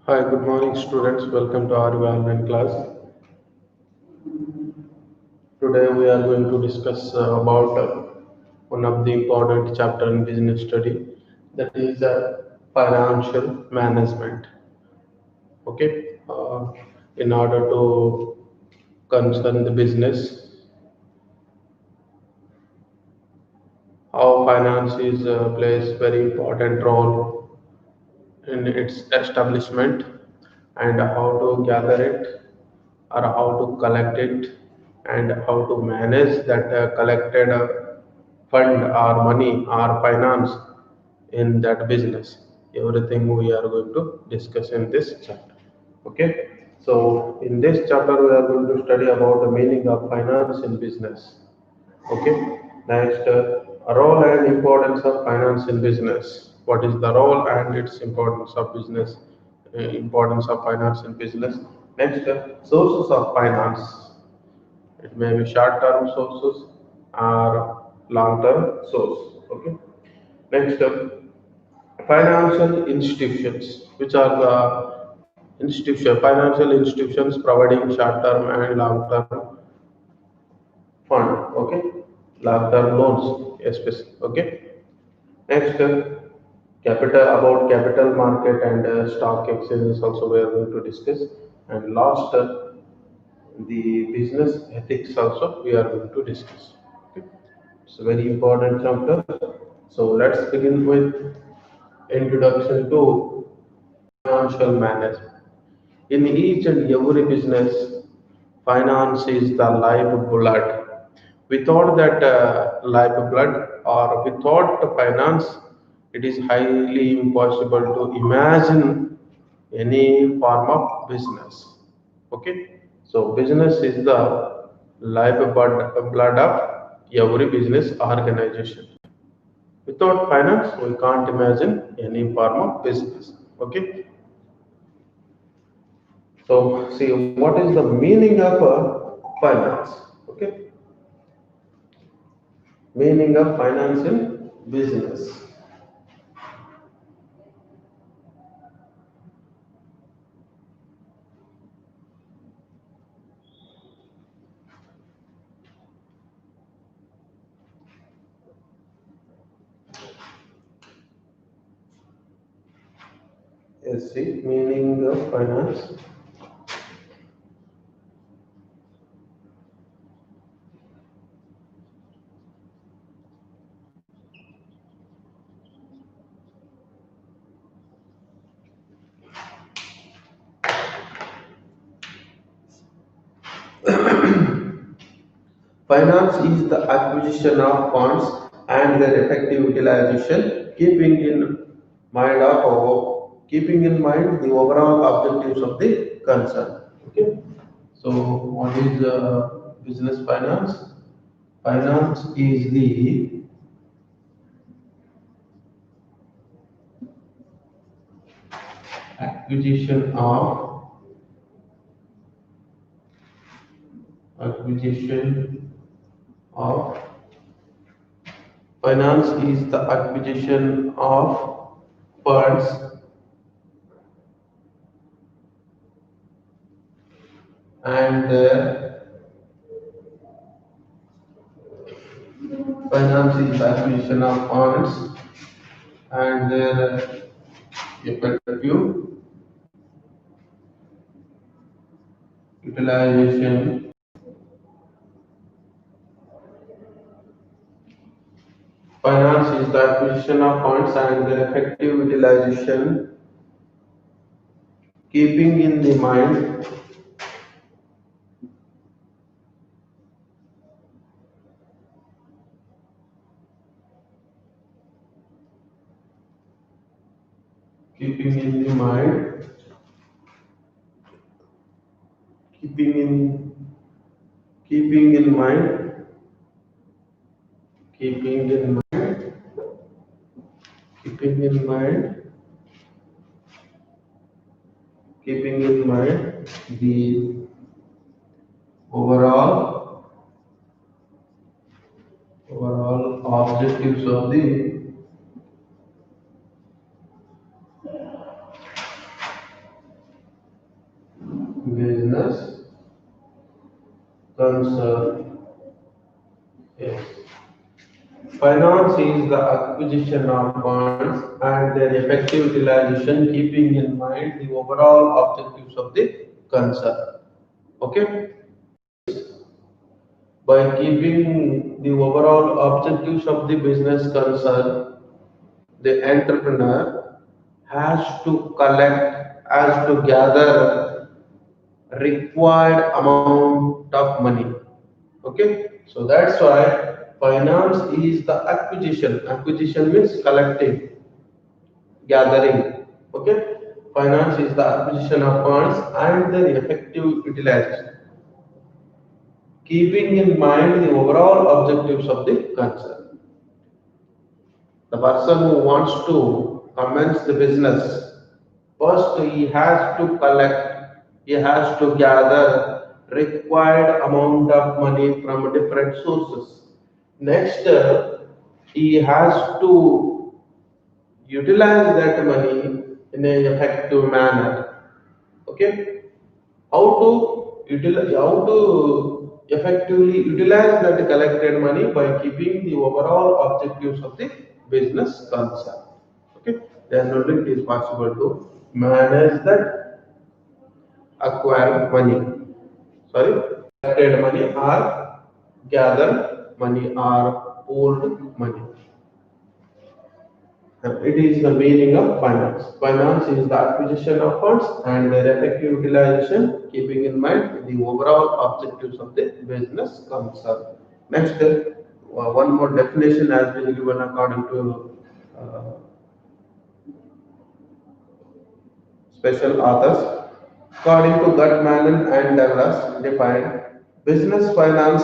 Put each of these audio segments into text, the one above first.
Hi, good morning, students. Welcome to our online class. Today we are going to discuss about one of the important chapter in business study, that is financial management. Okay, in order to concern the business, how finance is plays very important role in its establishment, and how to gather it or how to collect it and how to manage that collected fund or money or finance in that business. Everything we are going to discuss in this chapter. Okay, so in this chapter we are going to study about the meaning of finance in business. Okay, next, role and importance of finance in business. What is the role and its importance of business? Importance of finance in business. Next, sources of finance. It may be short-term sources or long-term source. Okay. Next, financial institutions, which are the financial institutions providing short-term and long-term fund. Okay, long-term loans, especially. Okay. Next, capital about capital market and stock exchanges also we are going to discuss. And last, the business ethics also we are going to discuss. Okay. It's a very important chapter. So let's begin with introduction to financial management. In each and every business, finance is the lifeblood. Without that lifeblood or without the finance, it is highly impossible to imagine any form of business. Okay, so business is the lifeblood of every business organization. Without finance, we can't imagine any form of business. Okay, so see what is the meaning of finance. Okay, meaning of finance in business. Yes, see, meaning of finance. Finance is the acquisition of funds and their effective utilization, keeping in mind the overall objectives of the concern. Okay. So, what is business finance? Finance is the acquisition of acquisition of finance is the acquisition of funds and finance is the acquisition of funds and their effective utilization. Finance is the acquisition of funds and their effective utilization, keeping in the mind keeping in the mind keeping in keeping in mind keeping in mind keeping in mind keeping in mind the overall objectives of the business concern. Yes. Finance is the acquisition of funds and their effective utilization, keeping in mind the overall objectives of the concern. Okay, by keeping the overall objectives of the business concern, the entrepreneur has to gather required amount of money. Okay, so that's why finance is the acquisition. Acquisition means collecting, gathering. Okay, finance is the acquisition of funds and their effective utilization, keeping in mind the overall objectives of the concern. The person who wants to commence the business, first he has to collect, he has to gather required amount of money from different sources. Next, he has to utilize that money in an effective manner. Okay, how to effectively utilize that collected money by keeping the overall objectives of the business concern. Okay, then only it is possible to manage that acquired money. Sorry, collected money or gathered money or pooled money. It is the meaning of finance. Finance is the acquisition of funds and their effective utilization, keeping in mind the overall objectives of the business concern. Next, one more definition has been given according to uh, special authors. According to Gutmannen and Douglas, defined business finance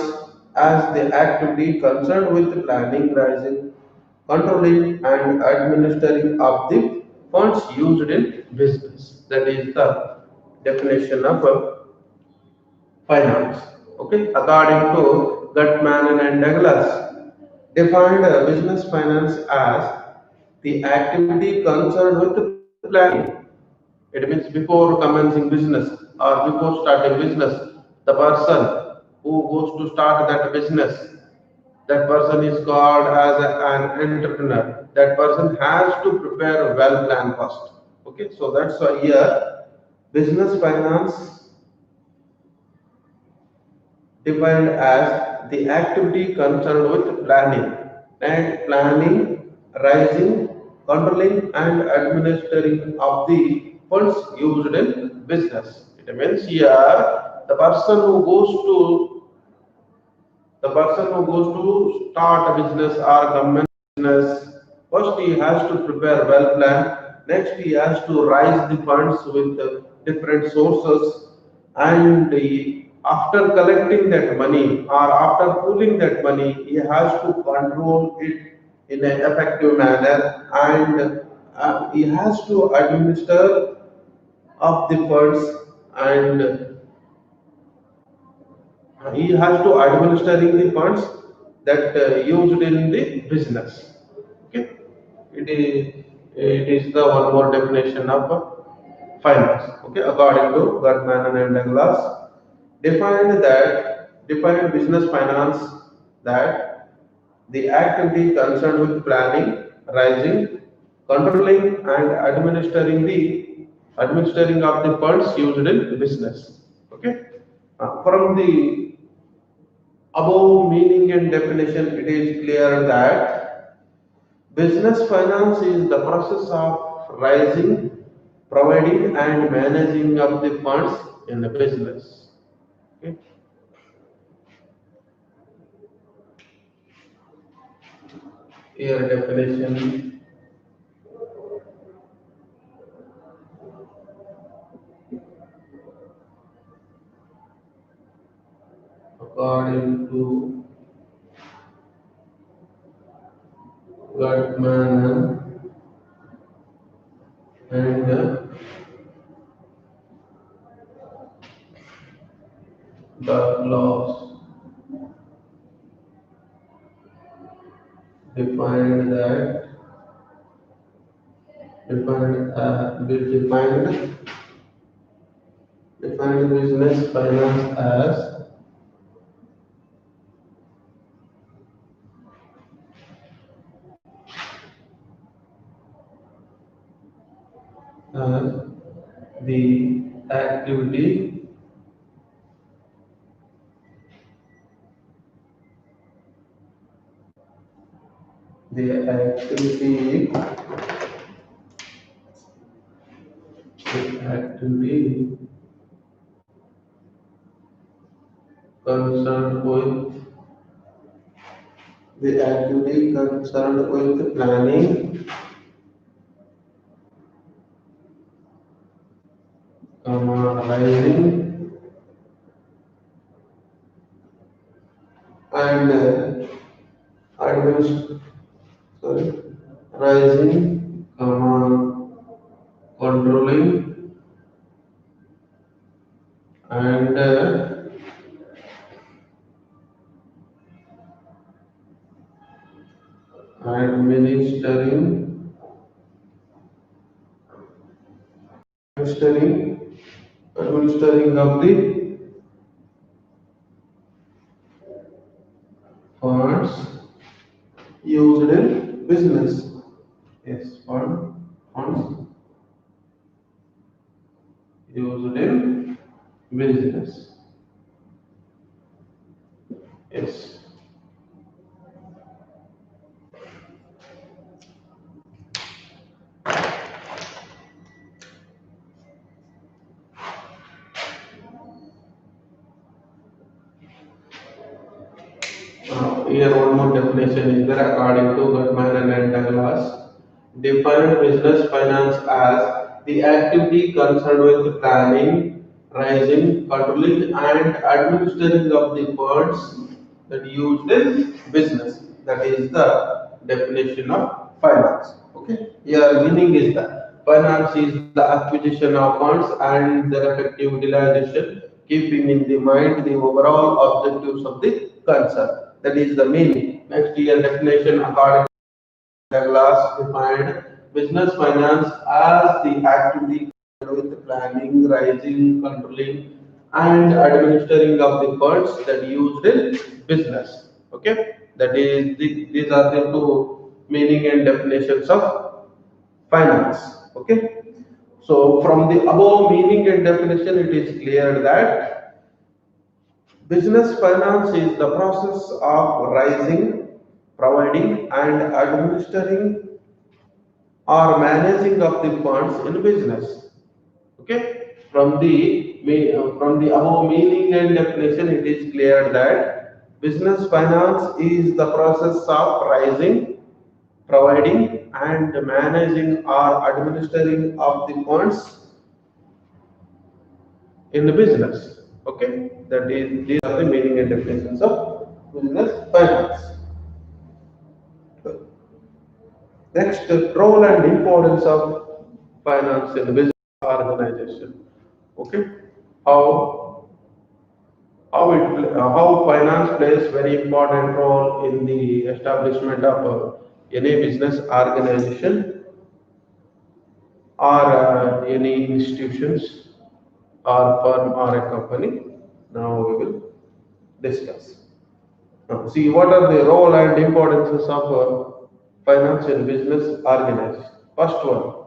as the activity concerned with planning, raising, controlling, and administering of the funds used in business. That is the definition of finance. Okay, according to Gutmannen and Douglas, defined business finance as the activity concerned with planning. It means before commencing business or before starting business, the person who goes to start that business, that person is called as an entrepreneur. That person has to prepare a well plan first. Okay, so that's why here business finance defined as the activity concerned with planning, raising, controlling, and administering of the funds used in business. It means here the person who goes to start a business or commence business, first he has to prepare well plan. Next, he has to raise the funds with different sources, and after collecting that money or after pooling that money, he has to control it in an effective manner, and he has to administer of the funds, and he has to administering the funds that used in the business. Okay, it is the one more definition of finance. Okay, according to Gutman and Douglas, defined business finance that the activity concerned with planning, raising, controlling, and administering of the funds used in business. Okay, from the above meaning and definition, it is clear that business finance is the process of raising, providing, and managing of the funds in the business. Okay. Here definition, according to Gutman and Douglas, defined that defined Define business finance as the activity the activity the activity concerned with planning, rising and admin, sorry, rising, controlling and administering administering administering of the funds used in business. Yes, funds used in business. Yes. Here one more definition is there according to Goodman and Douglas. Defined business finance as the activity concerned with planning, raising, controlling, and administering of the funds that used in business. That is the definition of finance. Okay. Here meaning is that finance is the acquisition of funds and their effective utilization, keeping in the mind the overall objectives of the concern. That is the meaning. Next year definition according to Douglas defined business finance as the activity with planning, raising, controlling, and administering of the funds that used in business. Okay, that is these are the two meaning and definitions of finance. Okay, so from the above meaning and definition, it is clear that business finance is the process of raising, providing, and administering or managing of the funds in business. Okay, from the above meaning and definition, it is clear that business finance is the process of raising, providing, and managing or administering of the funds in the business. Okay, that is these are the meaning and definitions of business finance. Next, role and importance of finance in the business organization. Okay, how how finance plays very important role in the establishment of any business organization or any institutions or firm or a company. Now we will discuss. Now, see what are the role and importances of finance in business organization. First one,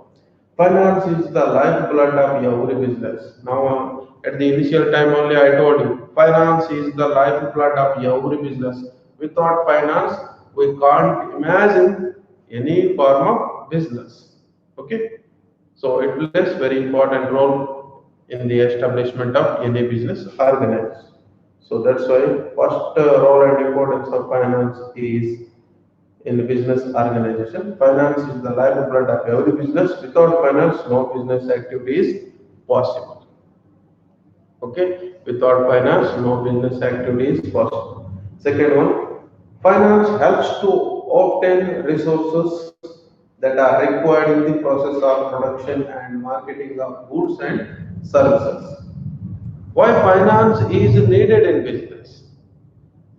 finance is the lifeblood of every business. Now, at the initial time only I told you, finance is the lifeblood of every business. Without finance, we can't imagine any form of business. Okay, so it plays very important role in the establishment of any business organization. So that's why first role and importance of finance is in the business organization. Finance is the lifeblood of every business. Without finance, no business activity is possible. Okay, without finance, no business activity is possible. Second one, finance helps to obtain resources that are required in the process of production and marketing of goods and services. Why finance is needed in business?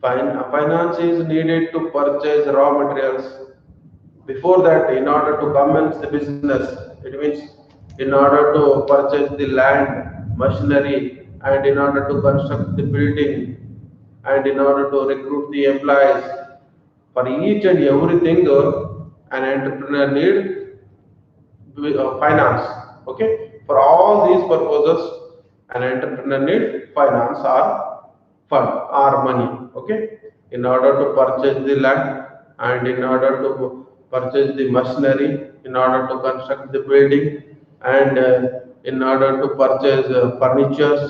Finance is needed to purchase raw materials. Before that, in order to commence the business, it means in order to purchase the land, machinery, and in order to construct the building, and in order to recruit the employees. For each and everything, an entrepreneur need finance. Okay, for all these purposes, an entrepreneur need finance or fund or money. Okay, in order to purchase the land, and in order to purchase the machinery, in order to construct the building, and in order to purchase furnitures.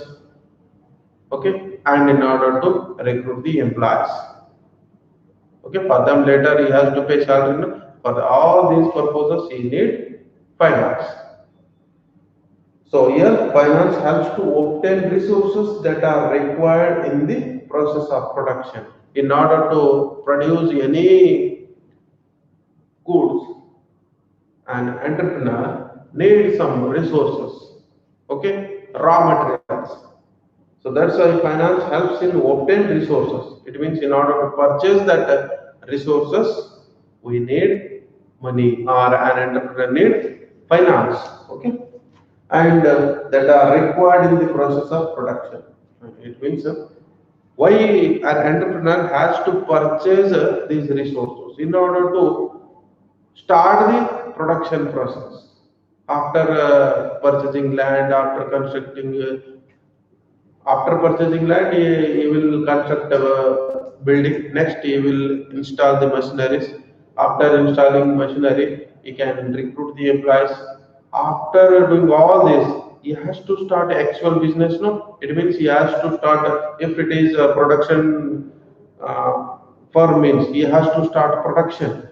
Okay, and in order to recruit the employees. Okay, for them later he has to pay salary. No? For all these purposes he need finance. So here finance helps to obtain resources that are required in the process of production. In order to produce any goods, an entrepreneur needs some resources. Okay, raw materials. So that's why finance helps in obtain resources. It means in order to purchase that resources, we need money, or an entrepreneur need finance. Okay, and that are required in the process of production. It means why an entrepreneur has to purchase these resources in order to start the production process. After purchasing land, after constructing after purchasing land, he will construct a building. Next, he will install the machineries. After installing machinery, he can recruit the employees. After doing all this, he has to start actual business. No, it means he has to start. If it is a production firm, means he has to start production.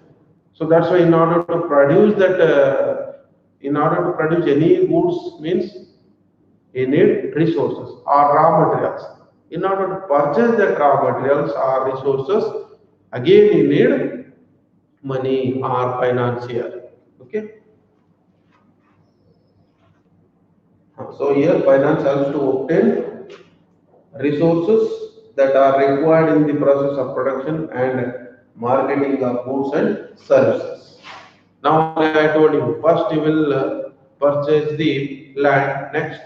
So that's why, in order to produce that, in order to produce any goods, means he need resources or raw materials. In order to purchase that raw materials or resources, again he need money or financier. Okay. So here finance helps to obtain resources that are required in the process of production and marketing of goods and services. Now, like I told you, first you will purchase the land. Next,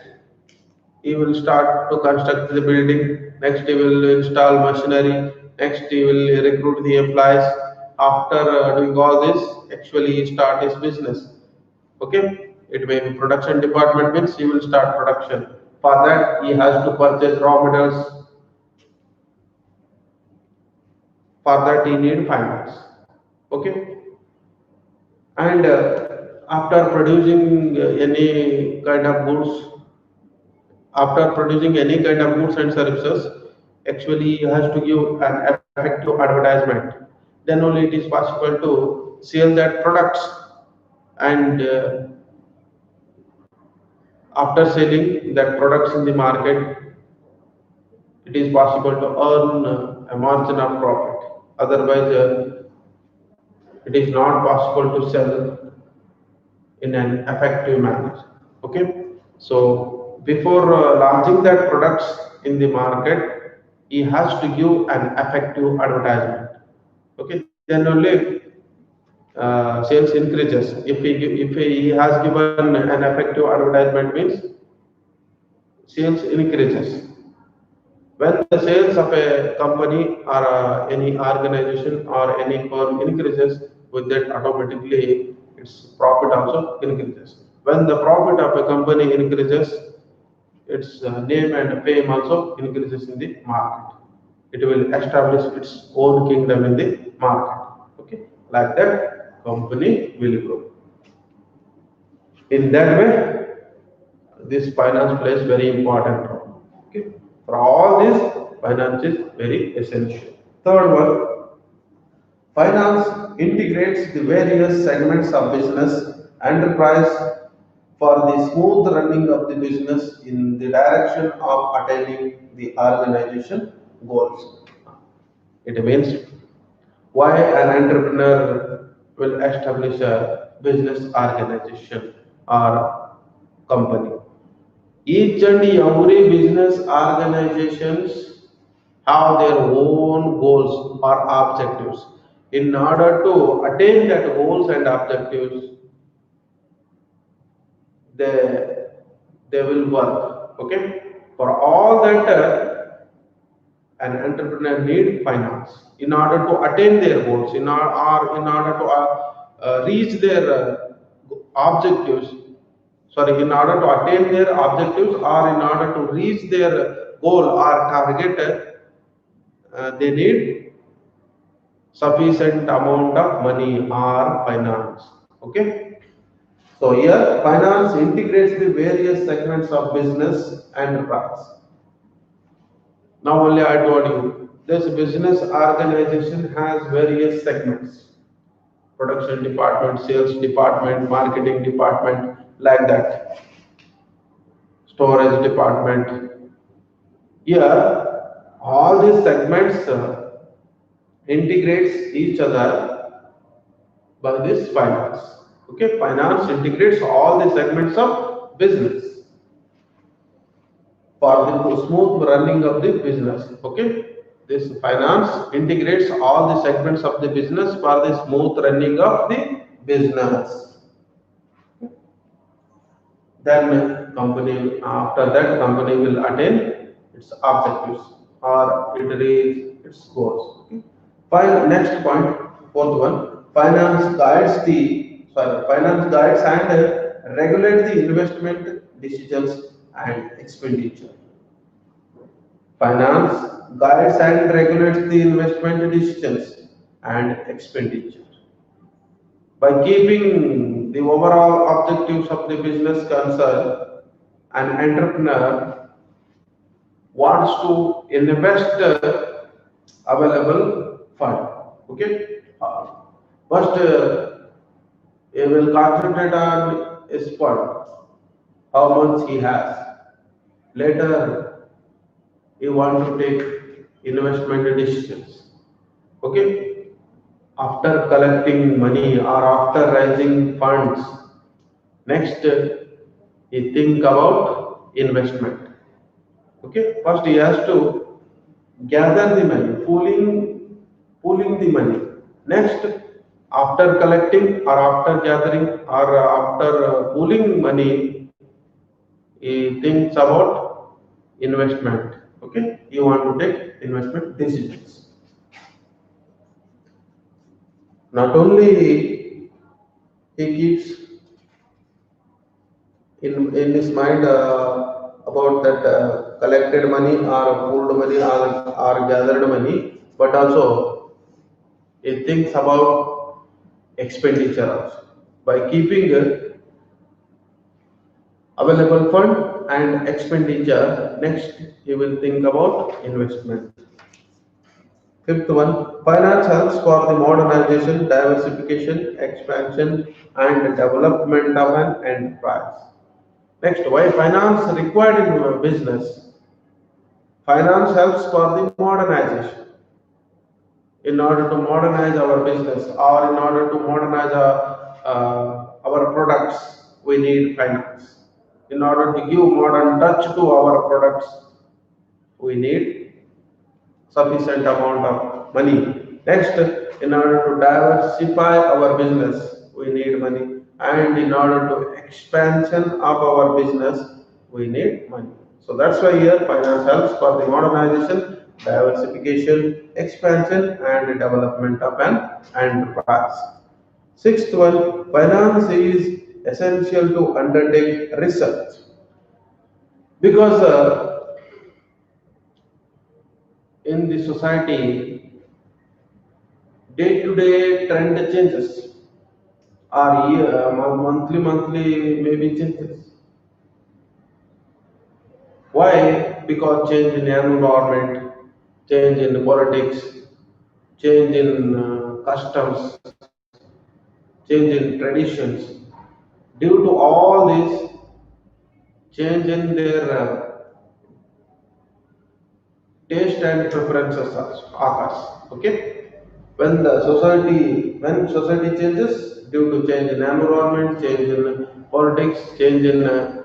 he will start to construct the building. Next, he will install machinery. Next, he will recruit the employees. After doing all this, actually he start his business. Okay, it may be production department, means he will start production. For that, he has to purchase raw materials. For that, he need finance. Okay, and after producing any kind of goods, after producing any kind of goods and services, actually he has to give an effective advertisement. Then only it is possible to sell that products, and after selling that products in the market, it is possible to earn a margin of profit. Otherwise, it is not possible to sell in an effective manner. Okay, so before launching that products in the market, he has to give an effective advertisement. Okay, then only sales increases. If he has given an effective advertisement, means sales increases. When the sales of a company or any organization or any firm increases, with that automatically its profit also increases. When the profit of a company increases, its name and fame also increases in the market. It will establish its own kingdom in the market. Okay, like that, company will grow. In that way, this finance plays very important role. Okay, for all this, finance is very essential. Third one, finance integrates the various segments of business enterprise for the smooth running of the business in the direction of attaining the organization goals. It means why an entrepreneur will establish a business organization or company. Each and every business organizations have their own goals or objectives. In order to attain that goals and objectives, they they will work. Okay, for all that, an entrepreneur need finance in order to attain their goals, or in order to reach their objectives. Sorry, in order to attain their objectives or in order to reach their goal or target, they need sufficient amount of money or finance. Okay. So here, finance integrates the various segments of business enterprise. Now only I told you, this business organization has various segments: production department, sales department, marketing department, like that, storage department. Here, all these segments integrates each other by this finance. Okay, finance integrates all the segments of business for the smooth running of the business. Okay, this finance integrates all the segments of the business for the smooth running of the business. Then company, after that, company will attain its objectives or it reach its goals. Okay. Next point, fourth one, finance guides and regulates the investment decisions and expenditure. Finance guides and regulates the investment decisions and expenditure. By keeping the overall objectives of the business concerned, an entrepreneur wants to invest available fund. Okay. First, he will concentrate on his fund, how much he has. Later, he want to take investment decisions. Okay. After collecting money or after raising funds, next he think about investment. Okay, first he has to gather the money, pooling the money. Next, after collecting or after gathering or after pooling money, he thinks about investment. Okay, you want to take investment decisions. Not only he keeps in his mind about that collected money or pooled money or gathered money, but also he thinks about expenditure also. By keeping available fund and expenditure, next he will think about investment. Fifth one, finance helps for the modernization, diversification, expansion, and development of an enterprise. Next, why finance required in your business? Finance helps for the modernization. In order to modernize our business or in order to modernize our products, we need finance. In order to give modern touch to our products, we need sufficient amount of money. Next, in order to diversify our business, we need money. And in order to expansion of our business, we need money. So that's why here finance helps for the modernization, diversification, expansion, and development of an enterprise. Sixth one, finance is essential to undertake research because in the society, day-to-day trend changes, or monthly maybe changes. Why? Because change in environment, change in politics, change in customs, change in traditions. Due to all this, change in their taste and preferences occurs. Okay, when society changes due to change in environment, change in politics, change in uh,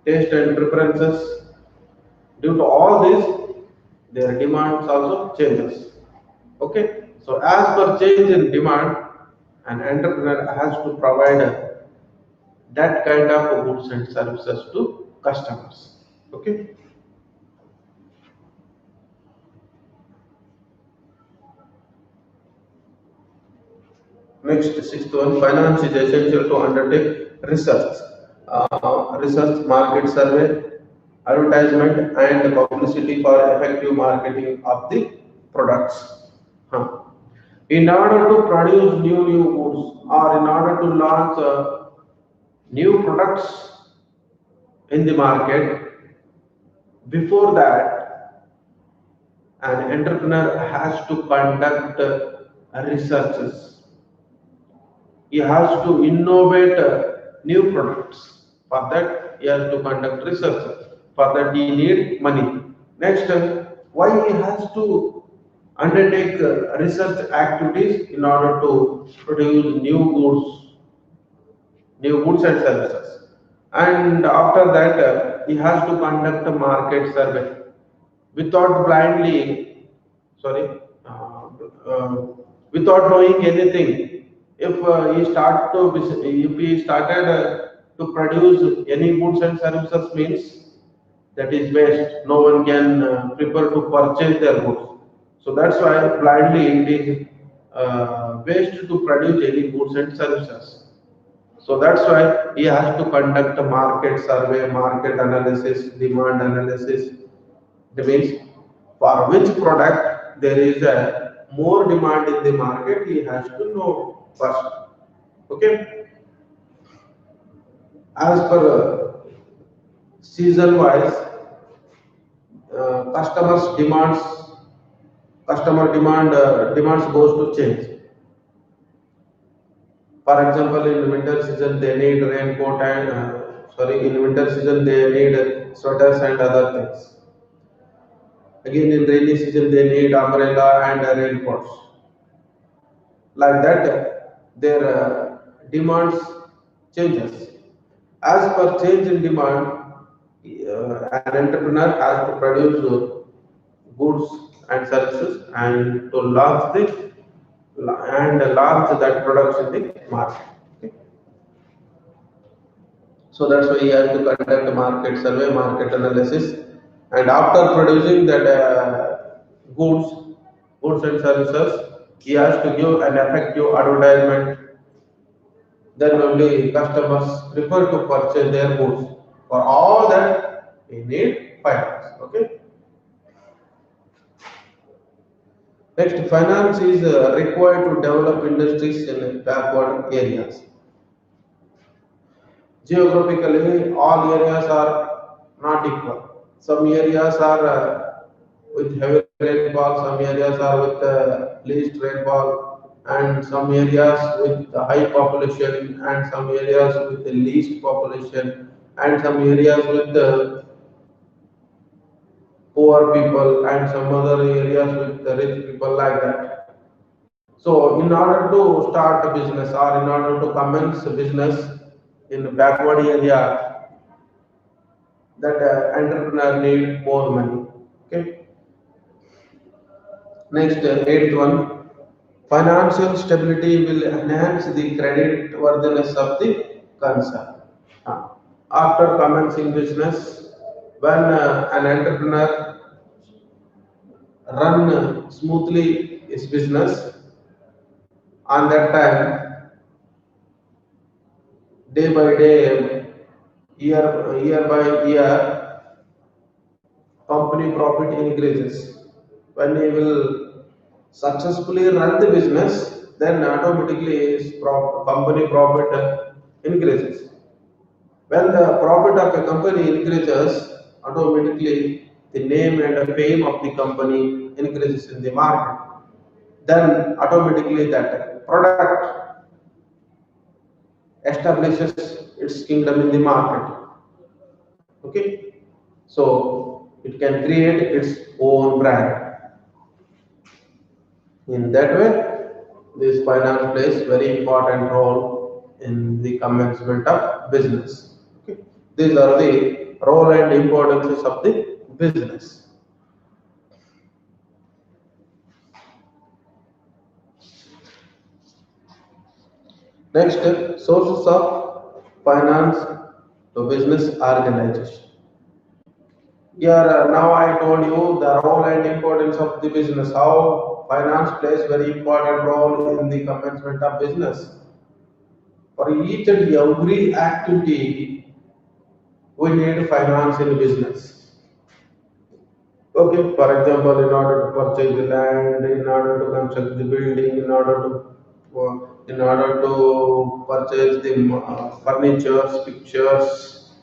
taste and preferences, due to all this, their demands also changes. Okay, so as per change in demand, an entrepreneur has to provide that kind of goods and services to customers. Okay. Next, sixth one, finance is essential to undertake research. Research, market survey, advertisement, and publicity for effective marketing of the products. Huh. In order to produce new goods or in order to launch new products in the market, before that, an entrepreneur has to conduct researches. He has to innovate new products. For that, he has to conduct research. For that, he need money. Next, why he has to undertake research activities in order to produce new goods and services. And after that, he has to conduct a market survey without blindly, sorry, without knowing anything. If if he started to produce any goods and services, means that is waste. No one can prefer to purchase their goods. So that's why blindly it is waste to produce any goods and services. So that's why he has to conduct a market survey, market analysis, demand analysis. That means for which product there is a more demand in the market, he has to know first. Okay. As per season wise, customers demands, customer demands goes to change. For example, in winter season they need raincoat and in winter season they need sweaters and other things. Again, in rainy season they need umbrella and raincoats. Like that, their demands changes. As per change in demand, an entrepreneur has to produce goods and services and to launch that products in the market. Okay. So that's why he has to conduct a market survey, market analysis, and after producing that goods and services, he has to give an effective advertisement. Then only customers prefer to purchase their goods. For all that, we need finance. Okay. Next, finance is required to develop industries in backward areas. Geographically, all areas are not equal. Some areas are with heavy rainfall, some areas are with least rainfall, and some areas with high population, and some areas with the least population, and some areas with poor people, and some other areas with the rich people, like that. So, in order to start a business or in order to commence a business in a backward area, that entrepreneur need more money. Okay. Next, eighth one, financial stability will enhance the credit worthiness of the concern. Uh, After commencing business, when an entrepreneur run smoothly his business, on that time, day by day, year by year, company profit increases. When he will successfully run the business, then automatically his company profit increases. When the profit of a company increases, automatically the name and the fame of the company increases in the market. Then automatically that product establishes its kingdom in the market. Okay, so it can create its own brand. In that way, this finance plays very important role in the commencement of business. Okay. These are the role and importances of the business. Next, sources of finance to business organization. Here, now I told you the role and importance of the business, how finance plays very important role in the commencement of business. For each and every activity, we need finance in business. Okay, for example, in order to purchase the land, in order to construct the building, in order to purchase the furnitures, pictures,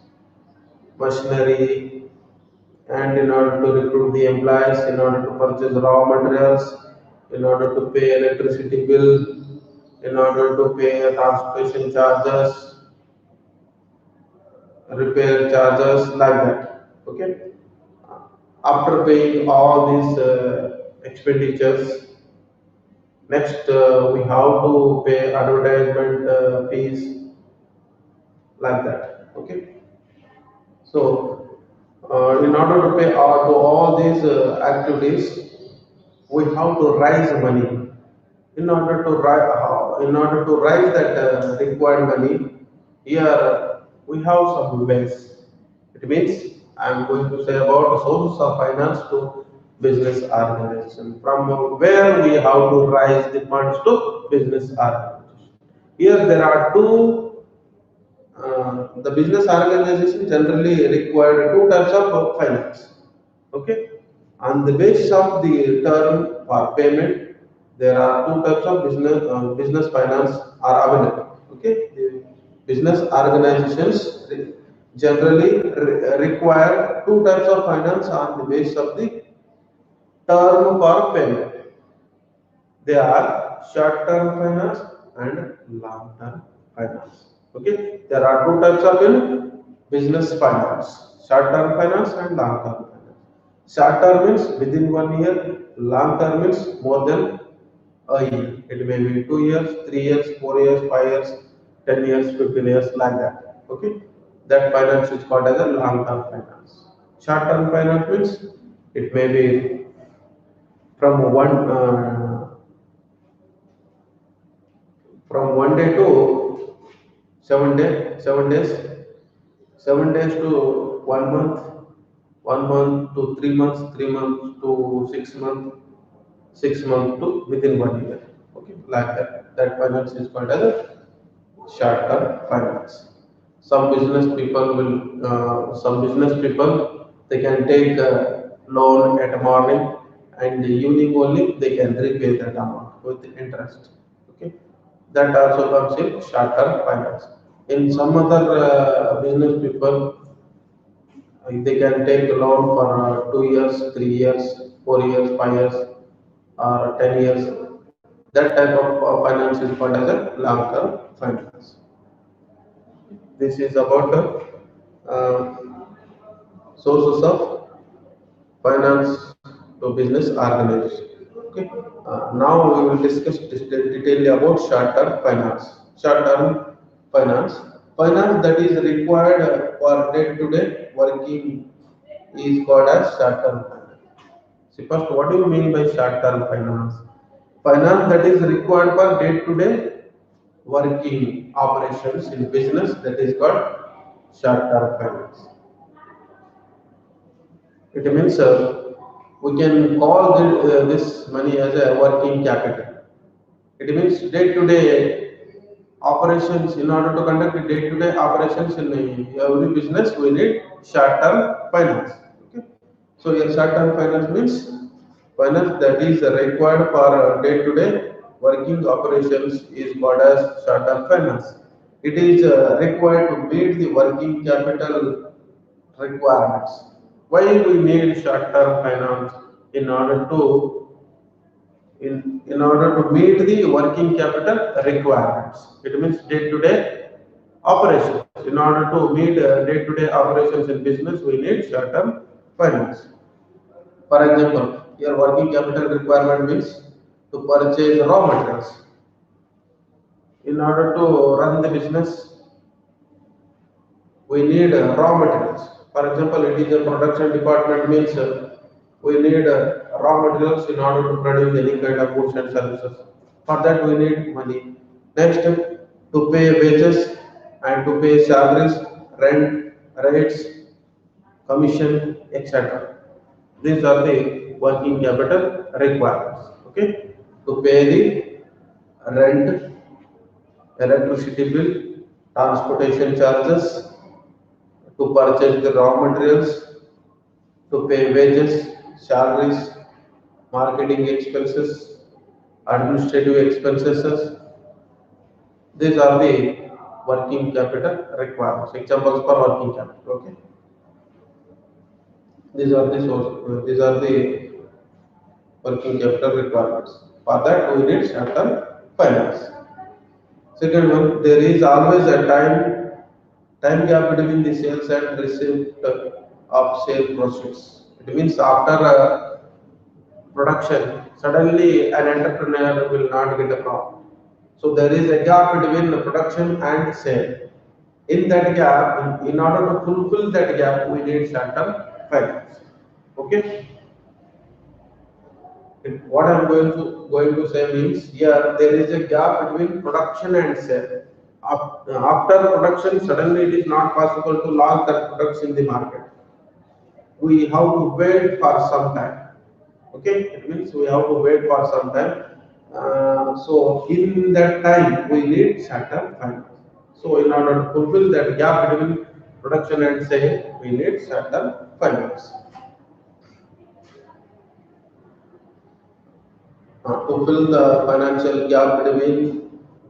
machinery, and in order to recruit the employees, in order to purchase raw materials, in order to pay electricity bill, in order to pay transportation charges, repair charges, like that. Okay. After paying all these expenditures, next we have to pay advertisement fees, like that. Okay. So, in order to pay to all these activities, we have to raise money. In order to raise that required money, here we have some ways. It means I am going to say about the sources of finance to business organization. From where we have to raise the funds to business organization. Here there are two. The business organization generally require two types of finance. Okay, on the basis of the term for payment, there are two types of business finance are available. Okay, the business organizations generally require two types of finance on the basis of the term for payment. They are short-term finance and long-term finance. Okay, there are two types of in business finance: short-term finance and long-term finance. Short-term means within 1 year. Long-term means more than a year. It may be 2 years, 3 years, 4 years, 5 years, 10 years, 15 years, like that. Okay, that finance is called as a long-term finance. Short-term finance means it may be from one day to 7 days, 7 days to 1 month, 1 month to 3 months, 3 months to 6 months, 6 months to within 1 year. Okay, like that. That finance is called as a short-term finance. Some business people, they can take a loan at morning and evening only they can repay that amount with interest. Okay, that also comes in short-term finance. In some other business people, they can take a loan for 2 years, 3 years, 4 years, 5 years, or 10 years. That type of finance is called as a long-term finance. This is about uh, sources of finance to business organization. Okay. Now we will discuss detailedly about short-term finance. Short-term finance, finance that is required for day-to-day working is called as short-term finance. See, first, what do you mean by short-term finance? Finance that is required for day-to-day working operations in business, that is called short-term finance. It means we can call this money as a working capital. It means day-to-day operations. In order to conduct day-to-day operations in every business, we need short-term finance. Okay. So your short-term finance means finance that is required for day-to-day working operations is called as short-term finance. It is required to meet the working capital requirements. Why we need short-term finance? In order to in order to meet the working capital requirements. It means day-to-day operations. In order to meet day-to-day operations in business, we need short-term finance. For example, your working capital requirement means to purchase raw materials. In order to run the business, we need raw materials. For example, it is a production department means we need raw materials in order to produce any kind of goods and services. For that, we need money. Next, to pay wages and to pay salaries, rent, rates, commission, etc. These are the working capital requirements. Okay, to pay the rent, electricity bill, transportation charges, to purchase the raw materials, to pay wages, salaries, marketing expenses, administrative expenses. These are the working capital requirements. Examples for working capital. Okay, these are the working capital requirements. For that, we need certain finance. Second one, there is always a time gap between the sales and receipt of sale proceeds. It means after production, suddenly an entrepreneur will not get a profit. So there is a gap between the production and sale. In that gap, in order to fulfill that gap, we need certain finance. Okay. What I'm going to say means here there is a gap between production and sale. After production, suddenly it is not possible to launch that products in the market. We have to wait for some time. Okay, it means we have to wait for some time. So in that time, we need certain finance. So in order to fulfill that gap between production and sale, we need certain finance. To fill the financial gap between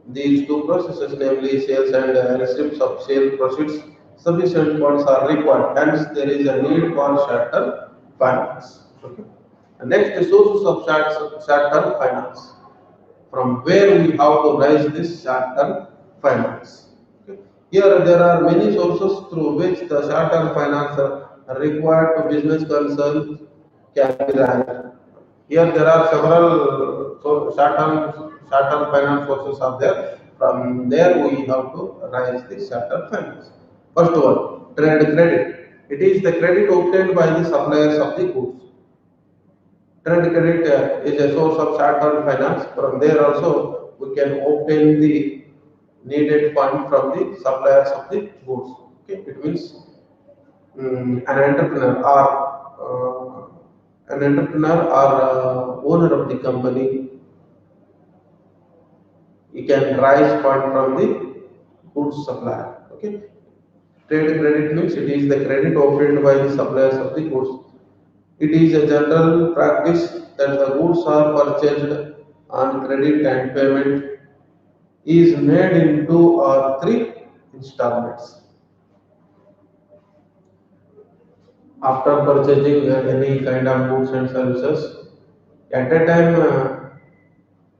these two processes, namely sales and receipts of sale proceeds, sufficient funds are required. Hence, there is a need for short-term finance. Okay. The next, sources of short-term finance. From where we have to raise this short-term finance. Okay. Here, there are many sources through which the short-term finance required to business concerns can be raised. Here there are several short-term finance sources are there. From there we have to raise the short-term finance. First one, trade credit. It is the credit obtained by the suppliers of the goods. Trade credit is a source of short-term finance. From there also we can obtain the needed fund from the suppliers of the goods. Okay, it means an entrepreneur or owner of the company, he can raise fund from the goods supplier. Okay. Trade credit means it is the credit obtained by the suppliers of the goods. It is a general practice that the goods are purchased on credit and payment is made in 2 or 3 installments. After purchasing any kind of goods and services, at a time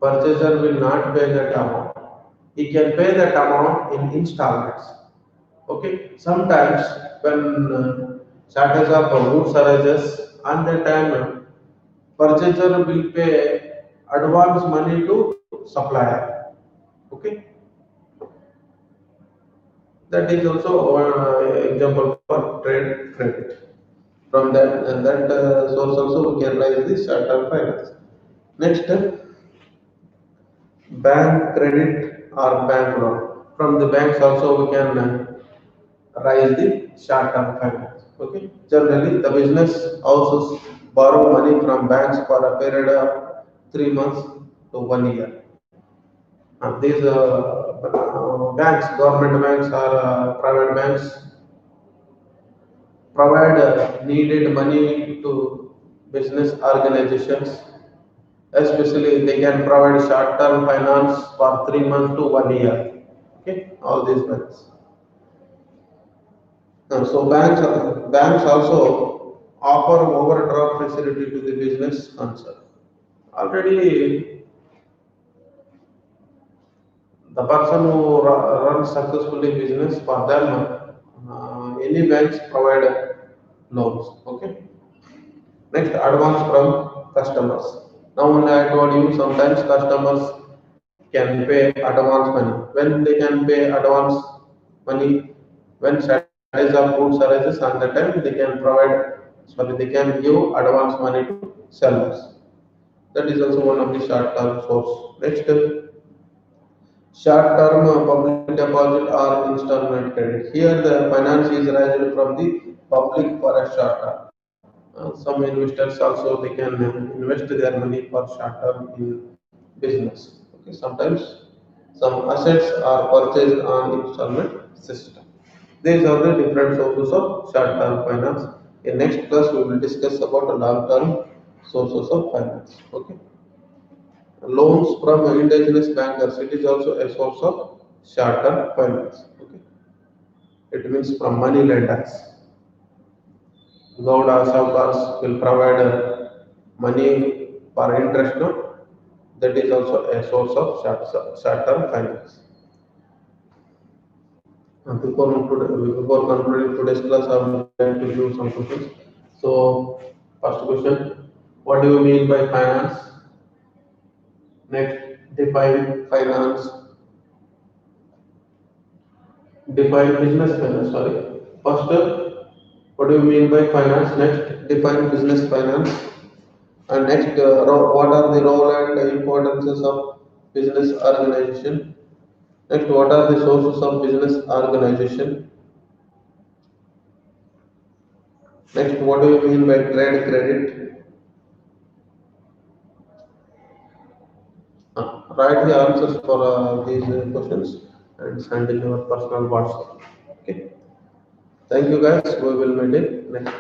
purchaser will not pay that amount. He can pay that amount in installments. Okay. Sometimes when shortage of goods arises, on that time purchaser will pay advance money to supplier. Okay. That is also one example for trade credit. From that source also we can raise the short-term finance. Next, bank credit or bank loan. From the banks also we can raise the short-term finance. Okay. Generally, the business houses borrow money from banks for a period of 3 months to 1 year. These banks, government banks or private banks, provide needed money to business organizations. Especially, they can provide short-term finance for 3 months to 1 year. Okay, all these banks. So banks also offer overdraft facility to the business concern. Already, the person who runs successfully business, for them, any banks provide loans. Okay. Next, advance from customers. Now, only I told you sometimes customers can pay advance money. When they can pay advance money, when shortage of goods arises, on the time they can give advance money to sellers. That is also one of the short-term source. Next, short-term public deposit or installment credit. Here, the finance is raised from the public for a short term. Some investors also they can invest their money for short term in business. Okay, sometimes some assets are purchased on installment system. These are the different sources of short term finance. In next class, we will discuss about the long term sources of finance. Okay, loans from indigenous bankers. It is also a source of short term finance. Okay, it means from money lenders. Gowda Saukars will provide money for interest, no? That is also a source of short-term finance. Before concluding today's class, I would like to give some questions. So, first question, what do you mean by finance? Next, define finance. Define business finance, sorry. First, what do you mean by finance? Next, define business finance. And next, what are the role and importances of business organization? Next, what are the sources of business organization? Next, what do you mean by trade credit? Write the answers for these questions and send in your personal WhatsApp. Okay. Thank you guys. We will meet in next